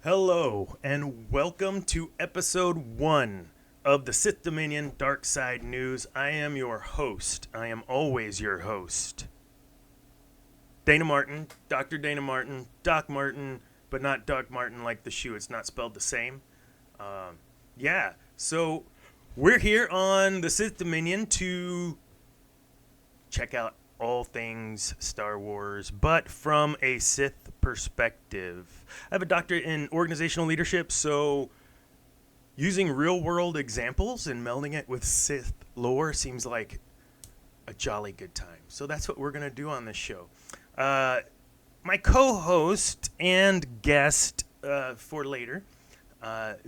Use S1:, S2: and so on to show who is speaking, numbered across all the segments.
S1: Hello, and welcome to episode 1 of the Sith Dominion Dark Side News. I am your host. I am always your host. Dana Martin, Dr. Dana Martin, Doc Martin, but not Doc Martin like the shoe. It's not spelled the same. So we're here on the Sith Dominion to check out all things Star Wars, but from a Sith perspective. I have a doctorate in organizational leadership, so using real world examples and melding it with Sith lore seems like a jolly good time. So that's what we're going to do on this show. My co host and guest for later,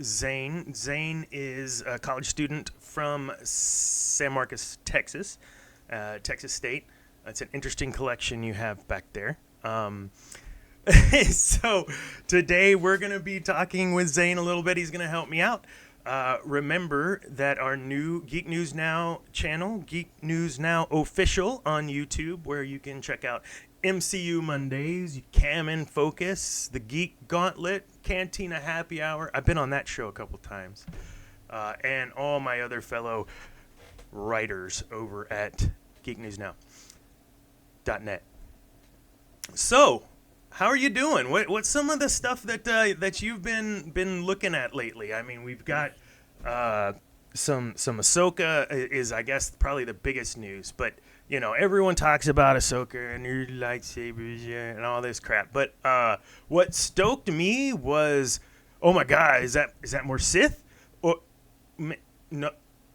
S1: Zane. Zane is a college student from San Marcos, Texas, Texas State. It's an interesting collection you have back there. So today we're going to be talking with Zane a little bit. He's going to help me out. Remember that our new Geek News Now channel, Geek News Now Official on YouTube, where you can check out MCU Mondays, Cam in Focus, the Geek Gauntlet, Cantina Happy Hour. I've been on that show a couple times. And all my other fellow writers over at geeknewsnow.net. So, how are you doing? What's some of the stuff that you've been looking at lately? I mean, we've got some Ahsoka is, I guess, probably the biggest news. But you know, everyone talks about Ahsoka and her lightsabers and all this crap. But what stoked me was, oh my God, is that more Sith? Or no,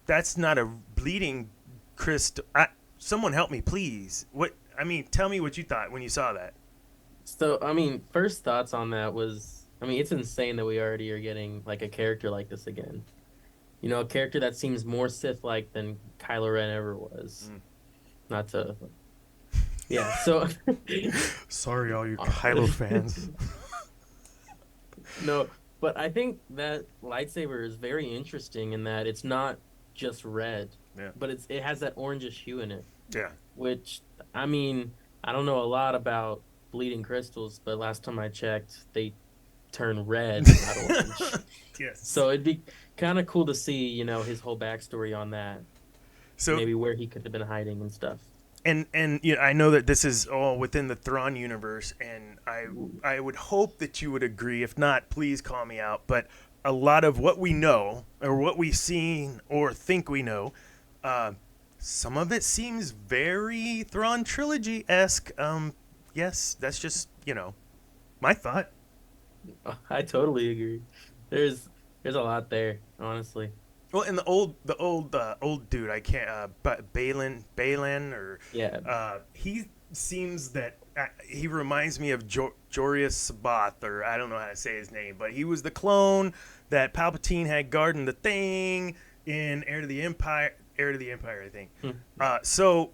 S1: that's not a bleeding crystal. Someone help me, please. Tell me what you thought when you saw that.
S2: So, first thoughts on that was, it's insane that we already are getting like a character like this again. You know, a character that seems more Sith-like than Kylo Ren ever was. Not to, yeah. So,
S1: sorry, all you Kylo fans.
S2: No, but I think that lightsaber is very interesting in that it's not just red, but it has that orangish hue in it.
S1: Yeah.
S2: Which, I don't know a lot about bleeding crystals, but last time I checked, they turn red, not orange.
S1: Yes.
S2: So it'd be kind of cool to see, his whole backstory on that.
S1: So
S2: maybe where he could have been hiding and stuff.
S1: And I know that this is all within the Thrawn universe, and I would hope that you would agree. If not, please call me out. But a lot of what we know, or what we've seen, or think we know, some of it seems very Thrawn trilogy-esque. Yes, that's just, my thought.
S2: I totally agree. There's a lot there, honestly.
S1: Well, and the old dude, I can't, but Balin, or he seems that he reminds me of Jorius Sabath, or I don't know how to say his name, but he was the clone that Palpatine had guarding the thing in Heir to the Empire, I think. So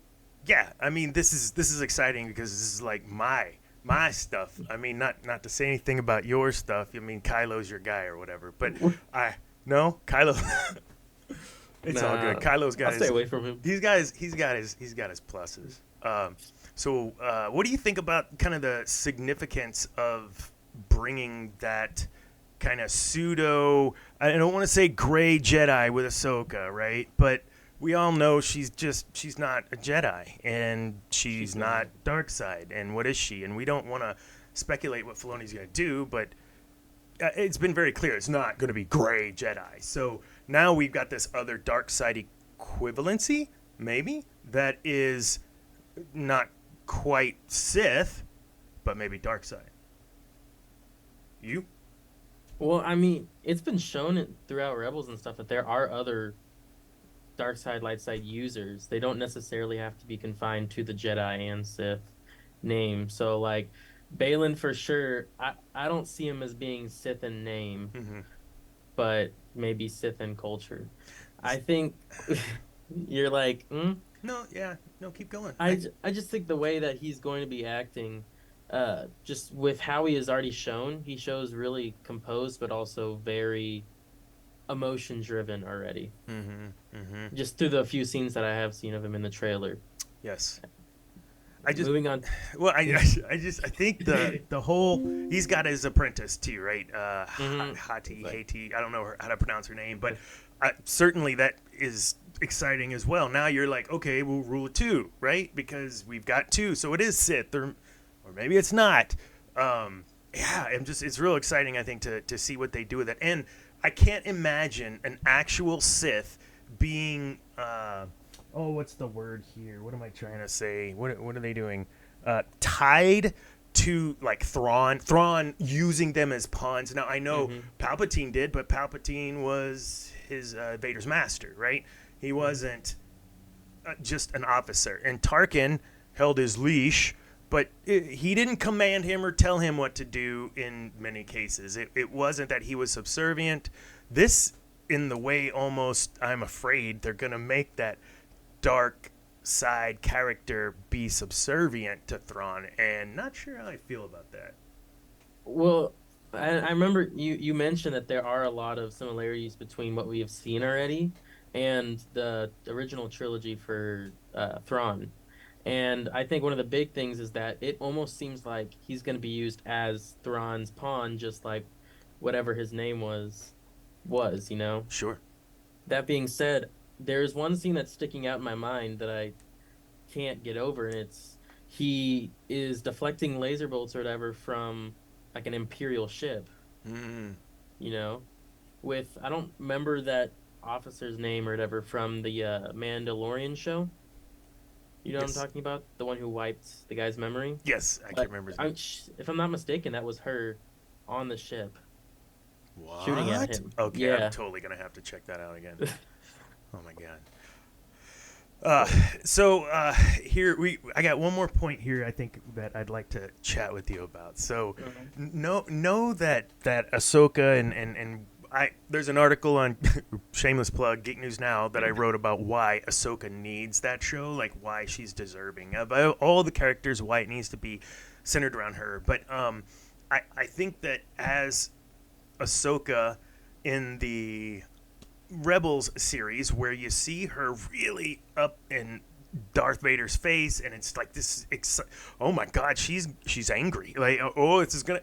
S1: yeah, this is exciting because this is like my stuff. Not to say anything about your stuff. Kylo's your guy or whatever, but no, Kylo. It's all good. Kylo's got.
S2: I'll stay away from him.
S1: He's got his pluses. So what do you think about kind of the significance of bringing that kind of pseudo? I don't want to say gray Jedi with Ahsoka, right? But we all know she's not a Jedi, and she's not dark side. And what is she? And we don't want to speculate what Filoni's going to do, but it's been very clear it's not going to be gray Jedi. So now we've got this other dark side equivalency, maybe, that is not quite Sith, but maybe dark side. You?
S2: Well, it's been shown throughout Rebels and stuff that there are other dark side, light side users. They don't necessarily have to be confined to the Jedi and Sith name. So, like, Balin for sure, I don't see him as being Sith in name, but maybe Sith in culture. I think you're like,
S1: No, keep going.
S2: I just think the way that he's going to be acting, just with how he is already shown, he shows really composed, but also very emotion driven already. Just through the few scenes that I have seen of him in the trailer.
S1: Yes. I just
S2: Moving on.
S1: well, I think the whole he's got his apprentice too, right? Hati
S2: Like,
S1: Haiti. I don't know how to pronounce her name, but certainly that is exciting as well. Now you're like, okay, we'll rule two, right? Because we've got two, so it is Sith, or maybe it's not. Yeah, it's real exciting. I think to see what they do with it, and I can't imagine an actual Sith being. Oh, what's the word here? What am I trying to say? What are they doing? Tied to like Thrawn using them as pawns. Now I know
S2: hmm
S1: Palpatine did, but Palpatine was his Vader's master, right? He wasn't just an officer. And Tarkin held his leash, but he didn't command him or tell him what to do in many cases. It wasn't that he was subservient. This, in the way almost I'm afraid they're going to make that dark side character be subservient to Thrawn, and not sure how I feel about that.
S2: Well, I remember you mentioned that there are a lot of similarities between what we have seen already and the original trilogy for Thrawn. And I think one of the big things is that it almost seems like he's going to be used as Thrawn's pawn, just like whatever his name was, you know?
S1: Sure.
S2: That being said, there's one scene that's sticking out in my mind that I can't get over, and it's he is deflecting laser bolts or whatever from like an Imperial ship,
S1: Mm,
S2: you know, with I don't remember that officer's name or whatever from the Mandalorian show. You know what I'm
S1: yes.
S2: talking about? The one who wiped the guy's memory.
S1: Yes, I can't
S2: But
S1: remember his name.
S2: if I'm not mistaken, that was her on the ship shooting at
S1: What?
S2: him.
S1: Okay, I'm
S2: Yeah.
S1: totally gonna have to check that out again. Oh my god. Uh, so here I got one more point here. I think that I'd like to chat with you about. So,
S2: Mhm.
S1: know that Ahsoka and I there's an article on shameless plug Geek News Now that I wrote about why Ahsoka needs that show, like why she's deserving of all the characters, why it needs to be centered around her. But I think that as Ahsoka in the Rebels series where you see her really up in Darth Vader's face, and it's like this. Oh my God, she's angry. Like, oh, this is gonna.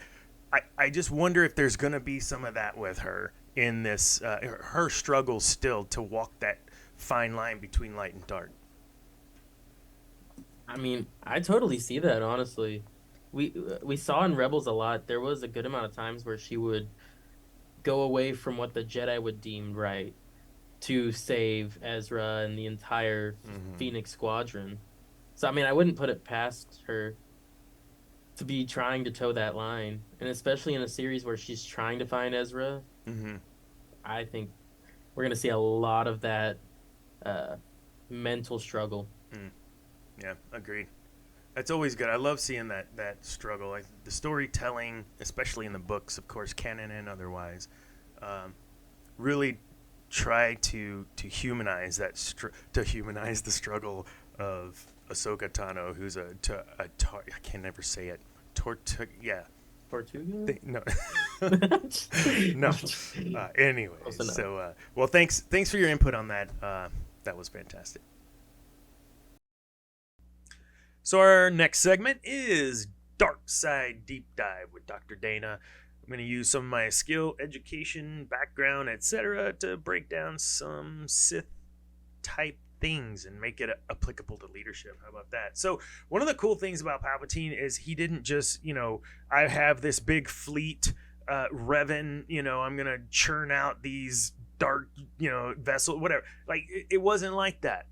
S1: I just wonder if there's gonna be some of that with her in this. Her struggle still to walk that fine line between light and dark.
S2: I mean, I totally see that, honestly. We saw in Rebels a lot. There was a good amount of times where she would go away from what the Jedi would deem right to save Ezra and the entire
S1: Mm-hmm.
S2: Phoenix Squadron. So I mean, I wouldn't put it past her to be trying to toe that line, and especially in a series where she's trying to find Ezra,
S1: Mm-hmm.
S2: I think we're gonna see a lot of that uh, mental struggle.
S1: Mm. Yeah, agreed. That's always good. I love seeing that struggle. Like the storytelling, especially in the books, of course, canon and otherwise, um, really try to humanize to humanize the struggle of Ahsoka Tano, who's I can never say it. Yeah.
S2: Tortuga?
S1: No. No.
S2: Close
S1: Anyways,
S2: enough.
S1: so well, thanks for your input on that. That was fantastic. So our next segment is Dark Side Deep Dive with Dr. Dana. I'm going to use some of my skill, education, background, etc. to break down some Sith type things and make it applicable to leadership. How about that? So one of the cool things about Palpatine is he didn't just, I have this big fleet, Revan, I'm going to churn out these dark, vessel, whatever. Like, it wasn't like that.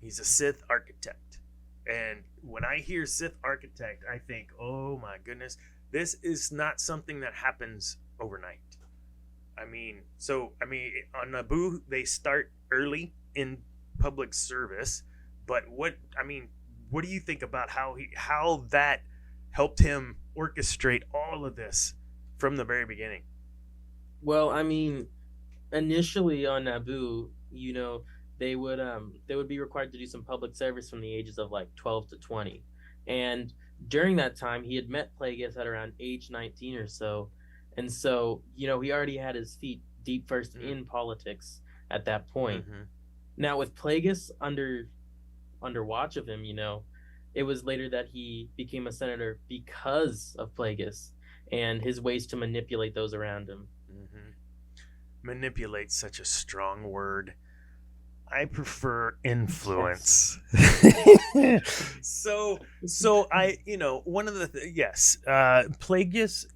S1: He's a Sith architect. And when I hear Sith architect, I think, oh my goodness, this is not something that happens overnight. On Naboo, they start early in public service, but what do you think about how that helped him orchestrate all of this from the very beginning?
S2: Well, I mean, initially on Naboo, they would be required to do some public service from the ages of like 12 to 20. And during that time, he had met Plagueis at around age 19 or so. And so, he already had his feet deep first in politics at that point.
S1: Mm-hmm.
S2: Now with Plagueis under watch of him, it was later that he became a senator because of Plagueis and his ways to manipulate those around him.
S1: Mm-hmm. Manipulate, such a strong word. I prefer influence. Yes. so I, one of the yes, Plagueis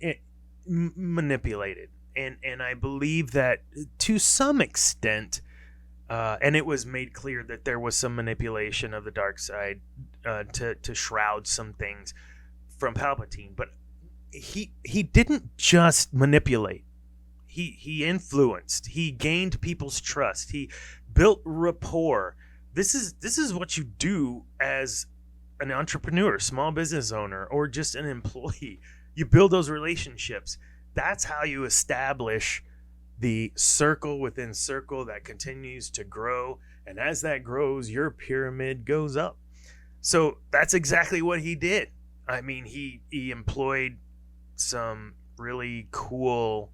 S1: manipulated, and I believe that to some extent, and it was made clear that there was some manipulation of the dark side to shroud some things from Palpatine, but he didn't just manipulate. He influenced. He gained people's trust. He built rapport. This is what you do as an entrepreneur, small business owner, or just an employee. You build those relationships. That's how you establish the circle within circle that continues to grow. And as that grows, your pyramid goes up. So that's exactly what he did. I mean, he employed some really cool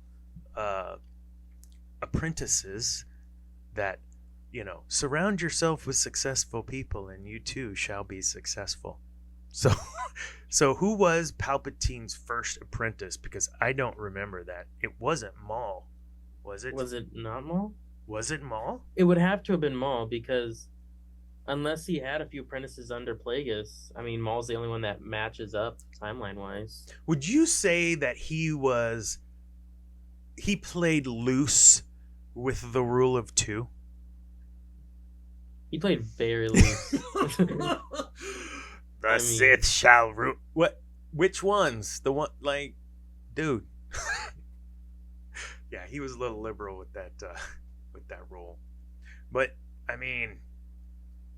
S1: apprentices that, surround yourself with successful people and you too shall be successful. So who was Palpatine's first apprentice? Because I don't remember that. It wasn't Maul, was it?
S2: Was it not Maul?
S1: Was it Maul?
S2: It would have to have been Maul, because unless he had a few apprentices under Plagueis, I mean, Maul's the only one that matches up timeline-wise.
S1: Would you say that he played loose with the rule of two?
S2: He played very loose.
S1: The Sith shall rule. What? Which ones? The one, dude. Yeah, he was a little liberal with that rule, but I mean,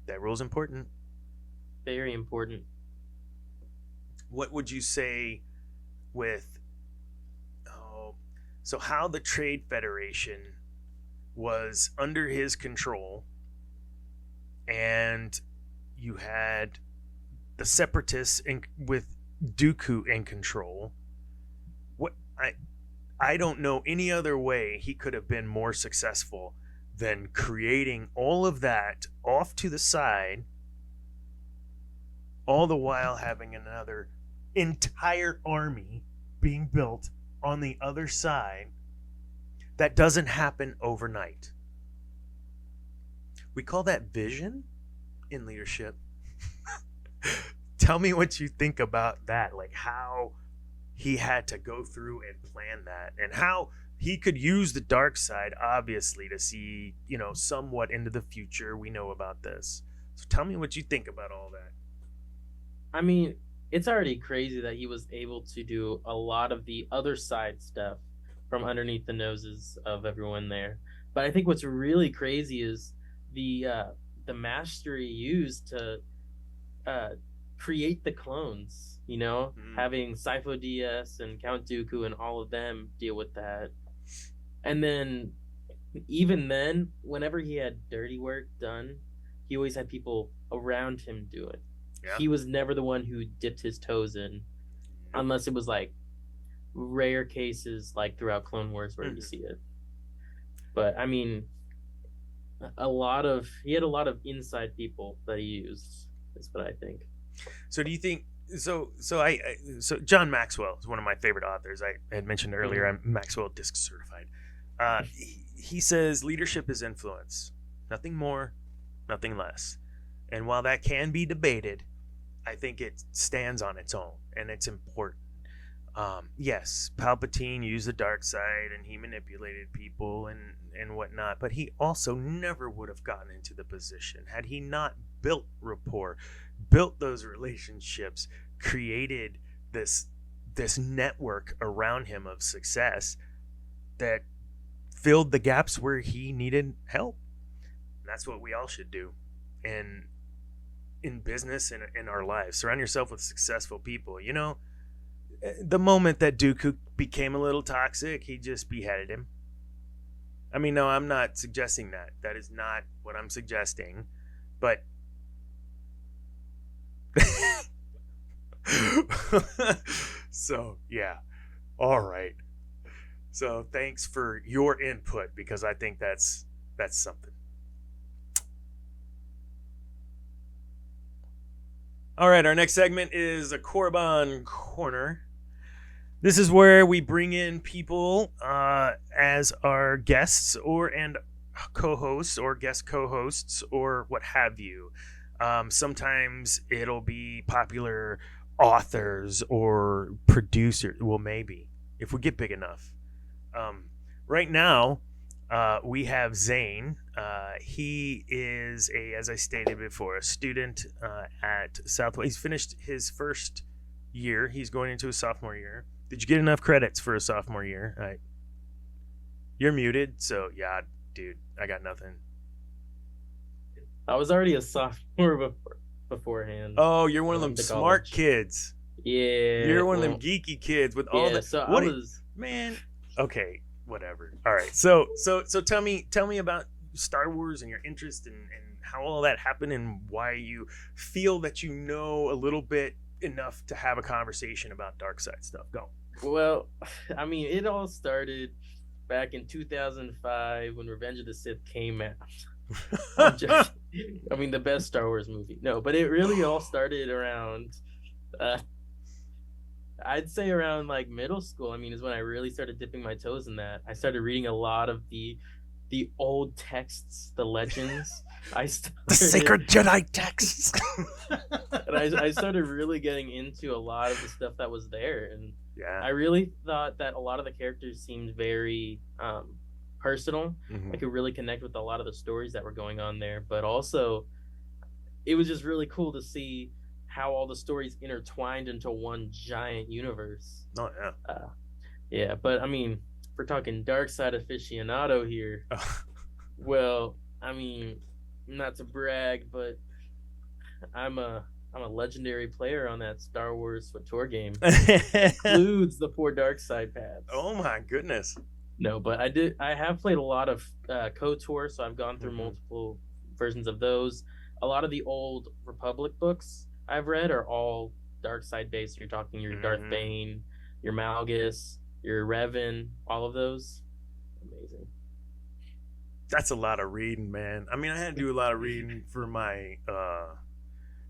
S1: that rule's important.
S2: Very important.
S1: What would you say with? So how the Trade Federation was under his control, and you had the Separatists with Dooku in control. I don't know any other way he could have been more successful than creating all of that off to the side, all the while having another entire army being built on the other side. That doesn't happen overnight. We call that vision in leadership. Tell me what you think about that, like how he had to go through and plan that, and how he could use the dark side, obviously, to see, somewhat into the future. We know about this. So tell me what you think about all that.
S2: I mean, it's already crazy that he was able to do a lot of the other side stuff from underneath the noses of everyone there. But I think what's really crazy is the mastery used to create the clones, having Sifo Dyas and Count Dooku and all of them deal with that. And then, even then, whenever he had dirty work done, he always had people around him do it. Yeah. He was never the one who dipped his toes in, unless it was like rare cases like throughout Clone Wars where you see it. But I mean, he had a lot of inside people that he used. That's what I think.
S1: So do you think so John Maxwell is one of my favorite authors. I had mentioned earlier, I'm Maxwell DISC certified. He says leadership is influence, nothing more, nothing less. And while that can be debated, I think it stands on its own, and it's important. Yes, Palpatine used the dark side, and he manipulated people and whatnot, but he also never would have gotten into the position had he not built rapport, built those relationships, created this network around him of success that filled the gaps where he needed help. And that's what we all should do. And in business and in our lives, surround yourself with successful people. The moment that Dooku became a little toxic, he just beheaded him. I mean, no, I'm not suggesting that. That is not what I'm suggesting. But so, yeah. All right. So, thanks for your input, because I think that's something. All right, our next segment is a Korriban Corner. This is where we bring in people as our guests and co-hosts or guest co-hosts or what have you. Sometimes it'll be popular authors or producers. Well, maybe if we get big enough. Right now, we have Zane. He is as I stated before, a student at Southwest. He's finished his first year. He's going into his sophomore year. Did you get enough credits for a sophomore year? You're muted, so yeah, dude, I got nothing.
S2: I was already a sophomore beforehand.
S1: Oh, you're one of them smart kids.
S2: Yeah.
S1: You're one of them geeky kids with all the.
S2: So
S1: what man? Okay, whatever. All right. So tell me about Star Wars and your interest and how all that happened and why you feel that you know a little bit enough to have a conversation about dark side stuff. Go.
S2: Well, I mean, it all started back in 2005 when Revenge of the Sith came out. I mean, the best Star Wars movie. No, but it really all started around, I'd say around like middle school. I mean, is when I really started dipping my toes in that. I started reading a lot of the old texts, the legends.
S1: The sacred Jedi texts.
S2: And I started really getting into a lot of the stuff that was there, and
S1: yeah,
S2: I really thought that a lot of the characters seemed very personal.
S1: Mm-hmm.
S2: I could really connect with a lot of the stories that were going on there, but also it was just really cool to see how all the stories intertwined into one giant universe.
S1: Oh yeah.
S2: Yeah, but I mean, we're talking dark side aficionado here. Well, I mean, not to brag, but I'm a legendary player on that Star Wars tour game. It includes the 4 dark side paths.
S1: Oh my goodness.
S2: No, but I have played a lot of KOTOR, so I've gone through multiple versions of those. A lot of the old Republic books I've read are all dark side based. You're talking your Darth Bane, your Malgus, your Revan, all of those. Amazing.
S1: That's a lot of reading, man. I mean, I had to do a lot of reading for my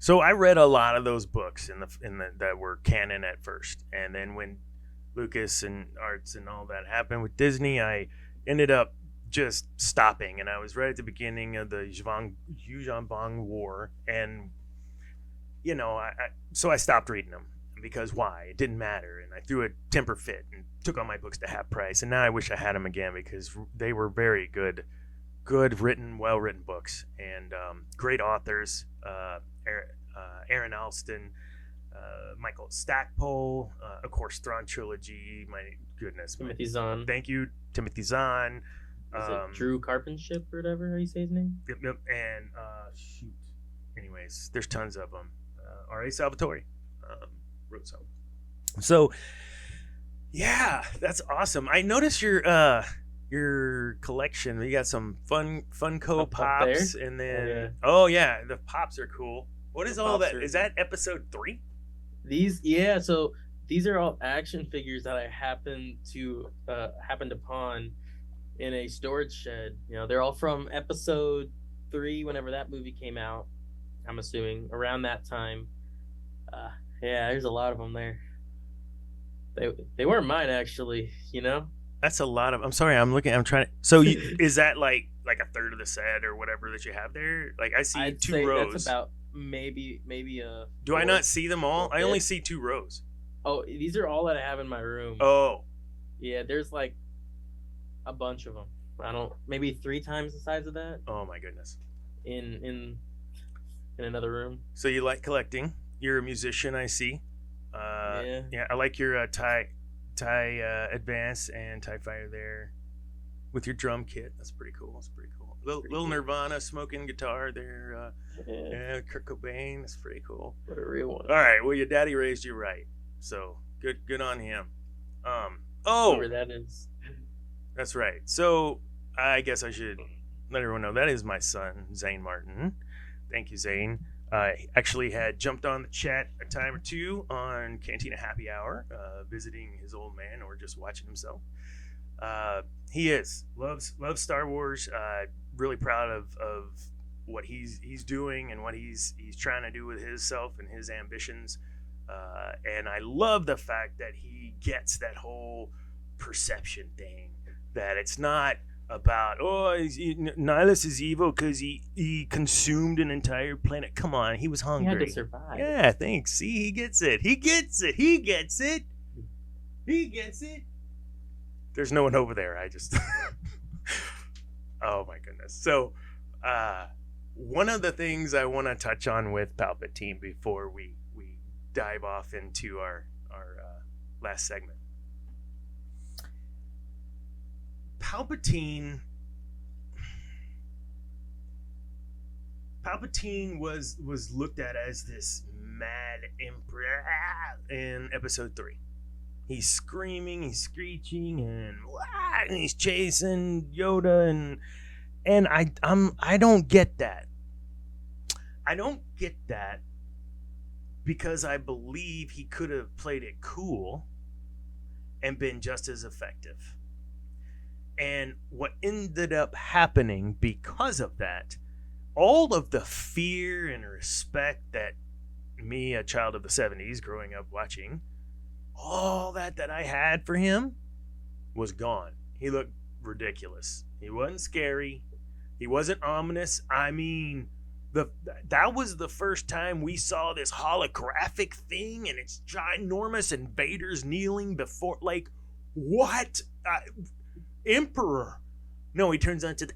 S1: so I read a lot of those books in the that were canon at first. And then when Lucas and Arts and all that happened with Disney, I ended up just stopping, and I was right at the beginning of the Yuuzhan Vong War, and you know, so I stopped reading them because why? It didn't matter, and I threw a temper fit and took all my books to half price, and now I wish I had them again because they were very good written, well written books, and great authors. Aaron Alston, Michael Stackpole, of course, Thrawn trilogy. My goodness,
S2: Timothy Zahn.
S1: Thank you, Timothy Zahn.
S2: Is it Drew Carpenship or whatever? How you say his name?
S1: Yep. And shoot. Anyways, there's tons of them. R.A. Salvatore wrote some. So, yeah, that's awesome. I noticed your collection. You got some Funko Pops, and then the Pops are cool. What is all that? Is that episode 3?
S2: So these are all action figures that I happened upon in a storage shed. You know, they're all from episode 3, whenever that movie came out. I'm assuming around that time. There's a lot of them there. They weren't mine, actually. You know.
S1: That's a lot of. I'm sorry. I'm trying to. So is that like a third of the set or whatever that you have there? Like I see
S2: I'd
S1: 2
S2: say
S1: rows.
S2: That's about maybe a.
S1: Do I not see them all? I only see 2 rows.
S2: Oh, these are all that I have in my room.
S1: Oh.
S2: Yeah, there's like a bunch of them. Maybe 3 times the size of that.
S1: Oh my goodness.
S2: In another room.
S1: So you like collecting? You're a musician, I see. Yeah. I like your TIE Advance and TIE Fighter there with your drum kit. That's pretty cool. Little cool. Nirvana smoking guitar there. Kurt Cobain. That's pretty cool.
S2: What a real one.
S1: All right. Well, your daddy raised you right, so good on him.
S2: Whoever that is.
S1: That's right. So I guess I should let everyone know that is my son, Zane Martin. Thank you, Zane. I actually had jumped on the chat a time or 2 on Cantina Happy Hour, visiting his old man or just watching himself. He loves Star Wars. Really proud of what he's doing and what he's trying to do with himself and his ambitions. And I love the fact that he gets that whole perception thing, that it's not about, Nihilus is evil because he consumed an entire planet. Come on, he was
S2: He
S1: hungry.
S2: had to survive.
S1: Yeah, thanks. See, he gets it. He gets it. He gets it. He gets it. There's no one over there. I just oh my goodness. So one of the things I want to touch on with Palpatine before we dive off into our last segment. Palpatine was looked at as this mad emperor in episode 3. He's screaming, he's screeching, and he's chasing Yoda, and I don't get that. I don't get that because I believe he could have played it cool and been just as effective. And what ended up happening because of that, all of the fear and respect that me, a child of the 70s, growing up watching, all that I had for him was gone. He looked ridiculous. He wasn't scary. He wasn't ominous. I mean, that was the first time we saw this holographic thing, and it's ginormous, and Vader's kneeling before, like, what? Emperor. No, he turns on to the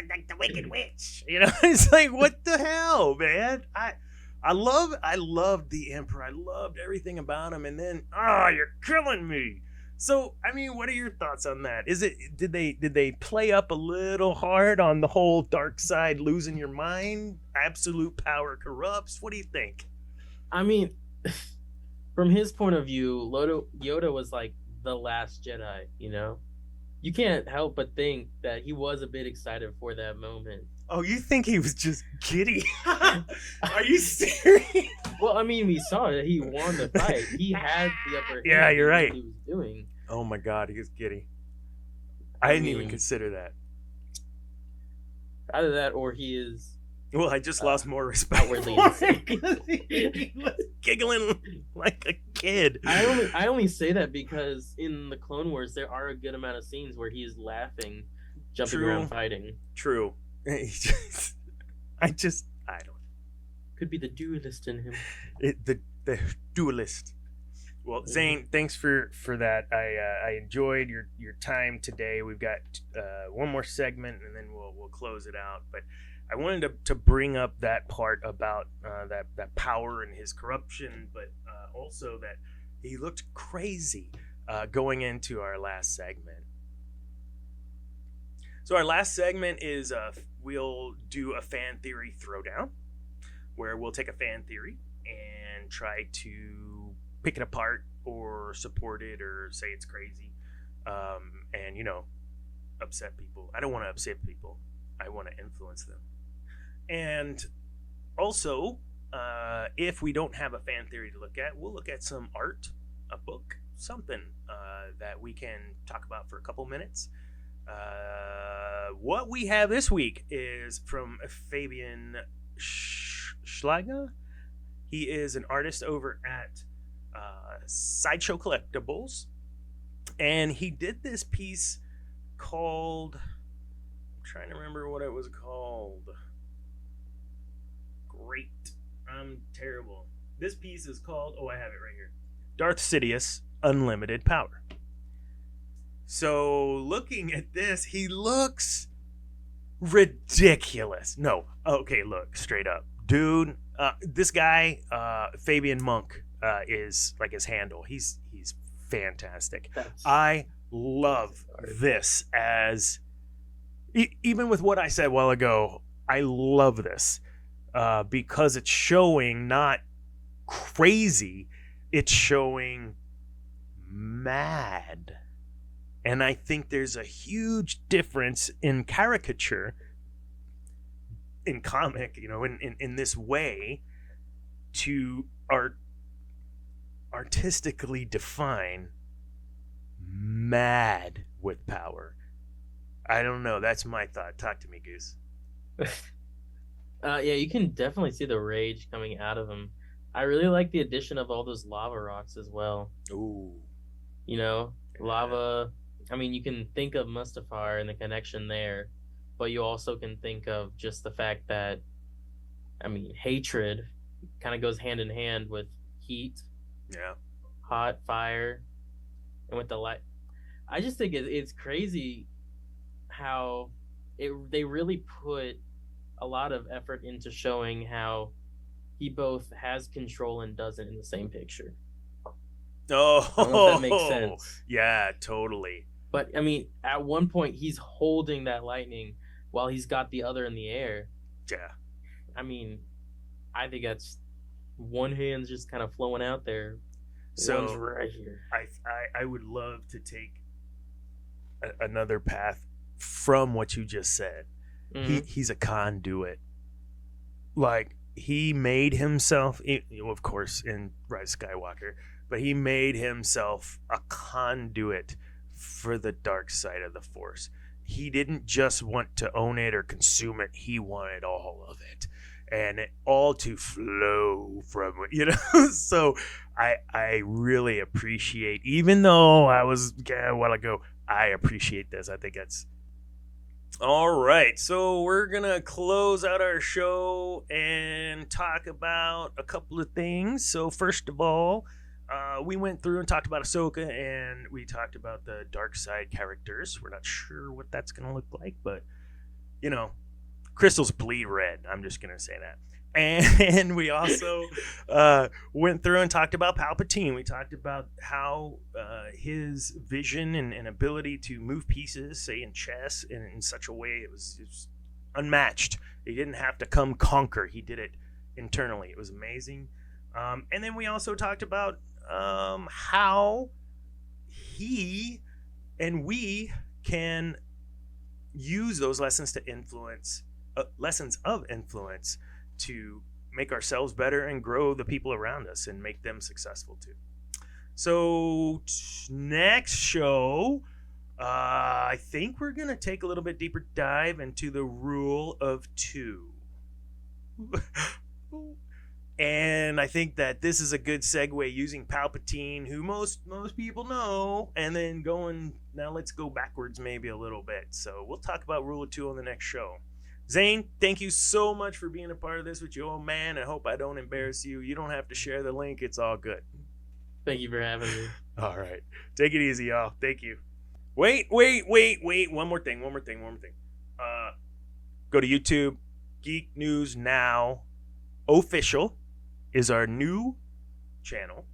S1: like the Wicked Witch. You know, it's like, what the hell, man? I loved the Emperor. I loved everything about him, and then, you're killing me. So, I mean, what are your thoughts on that? Did they play up a little hard on the whole dark side, losing your mind? Absolute power corrupts. What do you think?
S2: I mean, from his point of view, Yoda was like the last Jedi, you know? You can't help but think that he was a bit excited for that moment.
S1: Oh, you think he was just giddy? Are you serious?
S2: Well, I mean, we saw that he won the fight. He had the upper hand.
S1: Yeah, you're right.
S2: He was doing.
S1: Oh my God, he was giddy. I didn't even consider that.
S2: Either that, or he is.
S1: Well, I just lost more respect
S2: outwardly
S1: for
S2: insane.
S1: him. He was giggling like a kid.
S2: I only say that because in the Clone Wars there are a good amount of scenes where he's laughing, jumping around, fighting.
S1: True. I don't.
S2: Could be the duelist in him.
S1: The duelist. Well, Zane, thanks for that. I enjoyed your time today. We've got one more segment, and then we'll close it out. But I wanted to bring up that part about that power and his corruption, but also that he looked crazy going into our last segment. So our last segment is we'll do a fan theory throwdown, where we'll take a fan theory and try to pick it apart or support it or say it's crazy, and upset people. I don't want to upset people. I want to influence them. And also, if we don't have a fan theory to look at, we'll look at some art, a book, something that we can talk about for a couple minutes. What we have this week is from Fabian Schlager. He is an artist over at Sideshow Collectibles, and he did this piece called, I'm trying to remember what it was called. Great. I'm terrible. This piece is called, I have it right here, Darth Sidious Unlimited Power. So looking at this, he looks ridiculous. No, okay, look, straight up. Dude, this guy, Fabian Monk, is like his handle. He's fantastic. I love this as, even with what I said a while ago, I love this because it's showing not crazy, it's showing mad. And I think there's a huge difference in caricature, in comic, in this way, to artistically define mad with power. I don't know. That's my thought. Talk to me, Goose.
S2: Yeah, you can definitely see the rage coming out of him. I really like the addition of all those lava rocks as well.
S1: Ooh.
S2: You know,
S1: Yeah.
S2: lava. I mean, you can think of Mustafar and the connection there, but you also can think of just the fact that, I mean, hatred kind of goes hand in hand with heat,
S1: Yeah.
S2: hot fire, and with the light. I just think it's crazy how they really put a lot of effort into showing how he both has control and doesn't in the same picture. I don't know if that makes
S1: Oh,
S2: sense.
S1: yeah, totally.
S2: But I mean, at one point he's holding that lightning while he's got the other in the air.
S1: Yeah.
S2: I mean, I think that's one hand's just kind of flowing out there. One's
S1: So
S2: right here.
S1: I would love to take another path from what you just said.
S2: Mm-hmm.
S1: He's a conduit. Like he made himself, of course, in Rise of Skywalker, but he made himself a conduit for the dark side of the Force. He didn't just want to own it or consume it; he wanted all of it, and it all to flow from it. So I really appreciate, even though I was a while ago, I appreciate this. I think that's all right, so we're gonna close out our show and talk about a couple of things. So first of all, we went through and talked about Ahsoka, and we talked about the dark side characters. We're not sure what that's gonna look like, but you know, crystals bleed red. I'm just gonna say that. And we also went through and talked about Palpatine. We talked about how his vision and ability to move pieces, say in chess, in such a way it was unmatched. He didn't have to come conquer. He did it internally. It was amazing. And then we also talked about how he and we can use those lessons to influence lessons of influence to make ourselves better and grow the people around us and make them successful too. So next show, I think we're gonna take a little bit deeper dive into the rule of two. And I think that this is a good segue using Palpatine, who most people know, and then going now. Let's go backwards maybe a little bit. So we'll talk about Rule of Two on the next show. Zane, thank you so much for being a part of this with you, old man. I hope I don't embarrass you. You don't have to share the link. It's all good.
S2: Thank you for having me.
S1: All right, take it easy, y'all. Thank you. Wait. One more thing. Go to YouTube. Geek News Now Official is our new channel,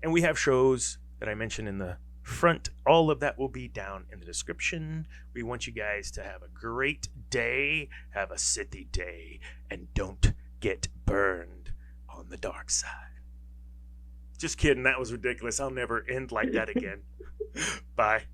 S1: and we have shows that I mentioned in the front. All of that will be down in the description. We want you guys to have a great day, have a Sithy day, and don't get burned on the dark side. Just kidding, that was ridiculous. I'll never end like that again. Bye.